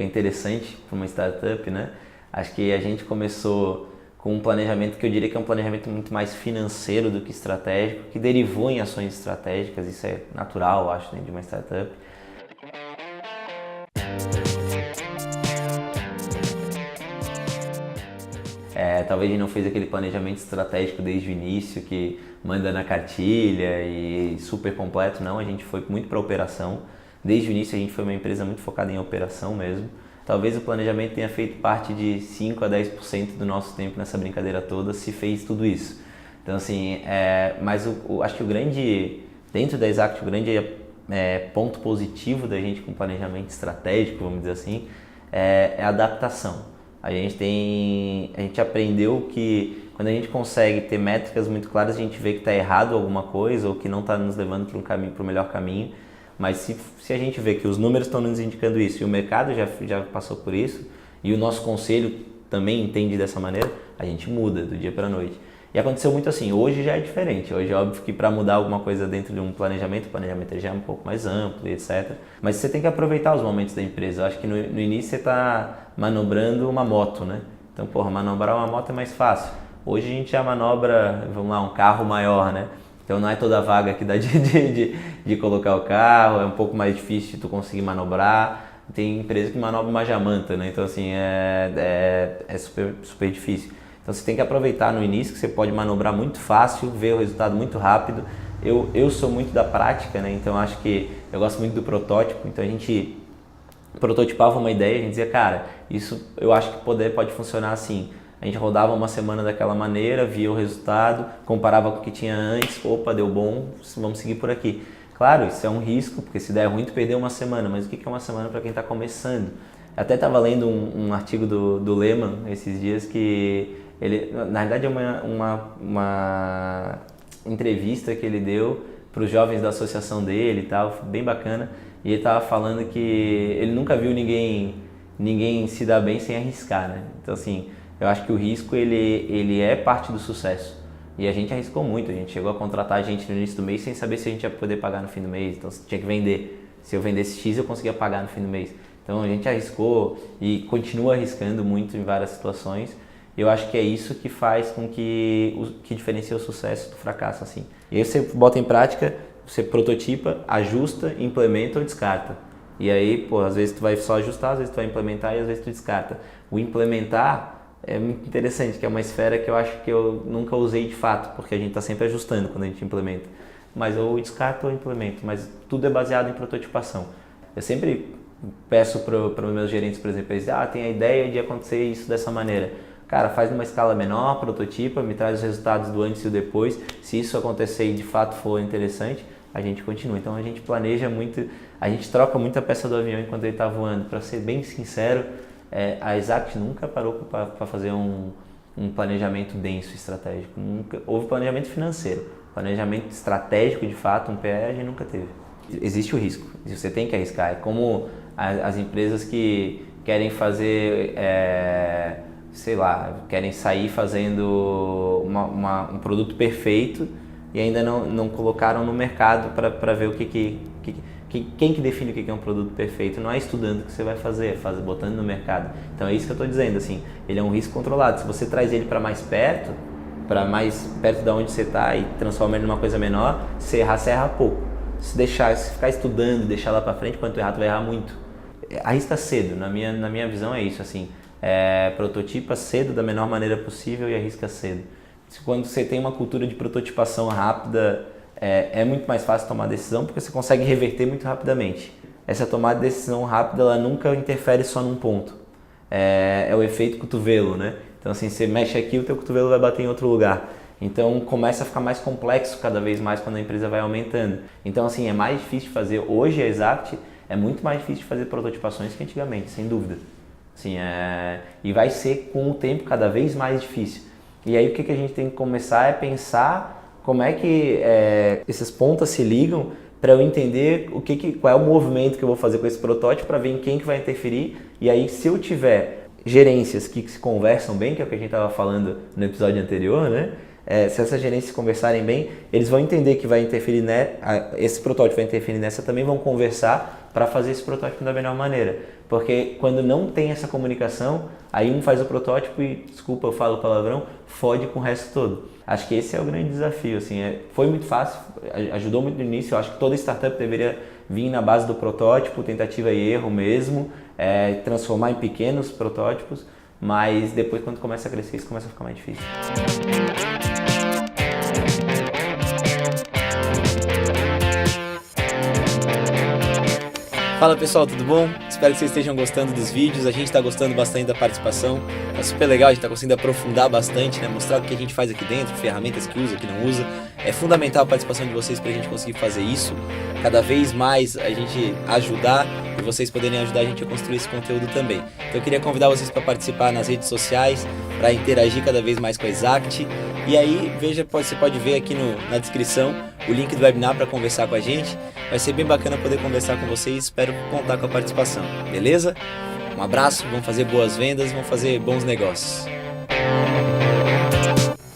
é interessante para uma startup, né? Acho que a gente começou com um planejamento que eu diria que é um planejamento muito mais financeiro do que estratégico, que derivou em ações estratégicas, isso é natural, acho, dentro de uma startup. Talvez a gente não fez aquele planejamento estratégico desde o início, que manda na cartilha e super completo, não, a gente foi muito para operação. Desde o início a gente foi uma empresa muito focada em operação mesmo. Talvez o planejamento tenha feito parte de 5 a 10% do nosso tempo nessa brincadeira toda, se fez tudo isso. Então assim, mas acho que dentro da Exact, o grande ponto positivo da gente com planejamento estratégico, vamos dizer assim, é a adaptação. A gente aprendeu que quando a gente consegue ter métricas muito claras, a gente vê que está errado alguma coisa ou que não está nos levando para o melhor caminho. Mas se a gente vê que os números estão nos indicando isso e o mercado já passou por isso e o nosso conselho também entende dessa maneira, a gente muda do dia para a noite. E aconteceu muito assim, hoje já é diferente, hoje é óbvio que para mudar alguma coisa dentro de um planejamento, o planejamento já é um pouco mais amplo e etc. Mas você tem que aproveitar os momentos da empresa. Eu acho que no início você está manobrando uma moto, né? Então, manobrar uma moto é mais fácil. Hoje a gente já manobra, vamos lá, um carro maior, né? Então não é toda vaga que dá de colocar o carro, é um pouco mais difícil de tu conseguir manobrar. Tem empresa que manobra uma jamanta, né? Então assim, é super, super difícil. Então você tem que aproveitar no início, que você pode manobrar muito fácil, ver o resultado muito rápido. Eu sou muito da prática, né? Então acho que eu gosto muito do protótipo, então a gente prototipava uma ideia, a gente dizia, cara, isso eu acho que pode funcionar assim. A gente rodava uma semana daquela maneira, via o resultado, comparava com o que tinha antes, opa, deu bom, vamos seguir por aqui. Claro, isso é um risco, porque se der ruim, tu perdeu uma semana, mas o que é uma semana para quem está começando? Até estava lendo um artigo do Lehman esses dias que ele, na verdade, é uma entrevista que ele deu para os jovens da associação dele e tal, bem bacana, e ele estava falando que ele nunca viu ninguém se dar bem sem arriscar, né? Então assim, eu acho que o risco ele é parte do sucesso. E a gente arriscou muito, a gente chegou a contratar gente no início do mês sem saber se a gente ia poder pagar no fim do mês, então tinha que vender. Se eu vendesse X eu conseguia pagar no fim do mês. Então a gente arriscou e continua arriscando muito em várias situações. Eu acho que é isso que faz com que diferencia o sucesso do fracasso, assim. E aí você bota em prática, você prototipa, ajusta, implementa ou descarta. E aí, às vezes tu vai só ajustar, às vezes tu vai implementar e às vezes tu descarta. O implementar é muito interessante, que é uma esfera que eu acho que eu nunca usei de fato, porque a gente está sempre ajustando quando a gente implementa. Mas eu descarto ou implemento, mas tudo é baseado em prototipação. Eu sempre peço para os meus gerentes, por exemplo, eles dizem, tem a ideia de acontecer isso dessa maneira. Cara, faz numa escala menor, prototipa, me traz os resultados do antes e o depois. Se isso acontecer e de fato for interessante, a gente continua. Então a gente planeja muito, a gente troca muita peça do avião enquanto ele está voando. Para ser bem sincero, a Exact nunca parou para fazer um planejamento denso estratégico. Nunca houve planejamento financeiro, planejamento estratégico de fato, um PE a gente nunca teve. Existe o risco, você tem que arriscar. É como as empresas que querem fazer, querem sair fazendo um produto perfeito e ainda não colocaram no mercado para ver quem que define o que é um produto perfeito. Não é estudando o que você vai fazer, botando no mercado. Então é isso que eu estou dizendo, assim, ele é um risco controlado. Se você traz ele para mais perto de onde você está e transforma ele numa coisa menor, se errar, você erra pouco. Se ficar estudando e deixar lá para frente, quando tu errar, tu vai errar muito. Arrisca cedo, na minha visão é isso, assim, prototipa cedo da menor maneira possível e arrisca cedo. Quando você tem uma cultura de prototipação rápida, é muito mais fácil tomar decisão porque você consegue reverter muito rapidamente. Essa tomada de decisão rápida, ela nunca interfere só num ponto. É o efeito cotovelo, né? Então assim, você mexe aqui, o teu cotovelo vai bater em outro lugar. Então começa a ficar mais complexo cada vez mais quando a empresa vai aumentando. Então assim, é mais difícil de fazer. Hoje a Exact é muito mais difícil de fazer prototipações que antigamente, sem dúvida. Assim, e vai ser com o tempo cada vez mais difícil. E aí o que a gente tem que começar é pensar como é que essas pontas se ligam para eu entender qual é o movimento que eu vou fazer com esse protótipo para ver em quem que vai interferir. E aí se eu tiver gerências que se conversam bem, que é o que a gente estava falando no episódio anterior, né? se essas gerências conversarem bem, eles vão entender que vai interferir, né, esse protótipo vai interferir nessa, também vão conversar para fazer esse protótipo da melhor maneira. Porque quando não tem essa comunicação, aí um faz o protótipo e, desculpa, eu falo palavrão, fode com o resto todo. Acho que esse é o grande desafio, assim, foi muito fácil, ajudou muito no início, eu acho que toda startup deveria vir na base do protótipo, tentativa e erro mesmo, transformar em pequenos protótipos, mas depois quando começa a crescer isso começa a ficar mais difícil. Fala pessoal, tudo bom? Espero que vocês estejam gostando dos vídeos, a gente está gostando bastante da participação, é super legal, a gente está conseguindo aprofundar bastante, né? Mostrar o que a gente faz aqui dentro, ferramentas que usa, que não usa. É fundamental a participação de vocês para a gente conseguir fazer isso, cada vez mais a gente ajudar e vocês poderem ajudar a gente a construir esse conteúdo também. Então eu queria convidar vocês para participar nas redes sociais, para interagir cada vez mais com a Exact. E aí, você pode ver aqui na descrição o link do webinar para conversar com a gente. Vai ser bem bacana poder conversar com vocês, espero contar com a participação, beleza? Um abraço, vamos fazer boas vendas, vamos fazer bons negócios.